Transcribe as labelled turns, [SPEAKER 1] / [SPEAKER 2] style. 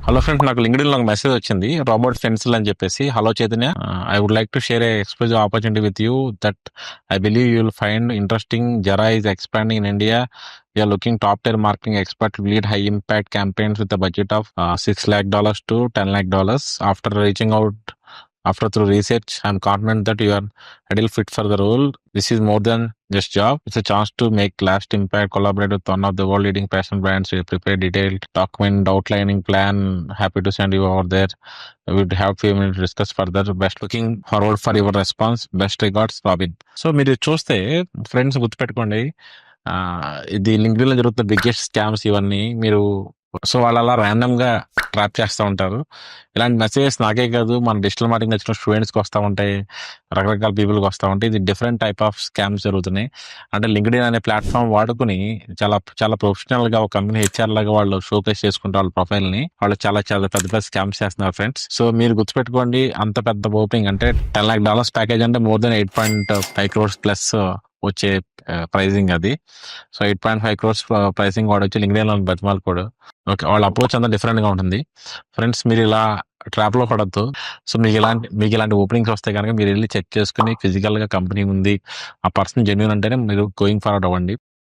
[SPEAKER 1] Hello friends, నాకు LinkedIn లో ఒక మెసేజ్ వచ్చింది, రాబర్ట్ ఫెన్సిల్ అని చెప్పేసి. Hello Chaitanya, I would like to share a exclusive opportunity with you that I believe you will find interesting. Zara is expanding in India. We are looking top tier marketing expert to lead high impact campaigns with a budget of $6 lakh to $10 lakh. After through research, I'm confident that you are ideal fit for the role. This is more than just job. It's a chance to make last impact, collaborate with one of the world leading fashion brands. We prepare detailed document outlining plan. Happy to send you over there. We would have few minutes to discuss further. Best looking forward for your response. Best regards, Robin. So మీరు చూస్తే friends గుర్తుపెట్టుకోండి, ఇది LinkedIn లో జరుగుతున్న biggest scams ఇవన్నీ. మీరు so వాళ్ళు అలా ర్యాండమ్ గా ట్రాప్ చేస్తూ ఉంటారు. ఇలాంటి మెసేజెస్ నాకే కాదు, మన డిజిటల్ మార్కెటింగ్ నచ్చిన స్టూడెంట్స్కి వస్తూ ఉంటాయి, రకరకాల పీపుల్కి వస్తూ ఉంటాయి. ఇది డిఫరెంట్ టైప్ ఆఫ్ స్కామ్స్ జరుగుతున్నాయి. అంటే లింక్డ్ఇన్ అనే ప్లాట్ఫామ్ వాడుకుని చాలా చాలా ప్రొఫెషనల్ గా ఒక కంపెనీ హెచ్ఆర్ లాగా వాళ్ళు షోకేస్ చేసుకుంటారు వాళ్ళ ప్రొఫైల్ ని. వాళ్ళు చాలా చాలా పెద్ద పెద్ద స్కామ్స్ చేస్తున్నారు ఫ్రెండ్స్. సో మీరు గుర్తుపెట్టుకోండి, అంత పెద్ద ఓపెనింగ్ అంటే $10 lakh ప్యాకేజ్ అంటే మోర్ దెన్ 8.5 crores ప్లస్ వచ్చే ప్రైజింగ్ అది. సో 8.5 crores ప్రైసింగ్ వాడు వచ్చి లింక్డ్ఇన్ లో బతిమాలు కూడా. ఓకే, వాళ్ళ అప్రోచ్ అంతా డిఫరెంట్ గా ఉంటుంది ఫ్రెండ్స్. మీరు ఇలా ట్రాప్ లో పడద్దు. సో మీకు ఇలాంటి ఓపెనింగ్స్ వస్తే కనుక మీరు వెళ్ళి చెక్ చేసుకుని ఫిజికల్ గా కంపెనీ ఉంది, ఆ పర్సన్ జెన్యూన్ అంటేనే మీరు గోయింగ్ ఫార్వర్డ్ అవ్వండి.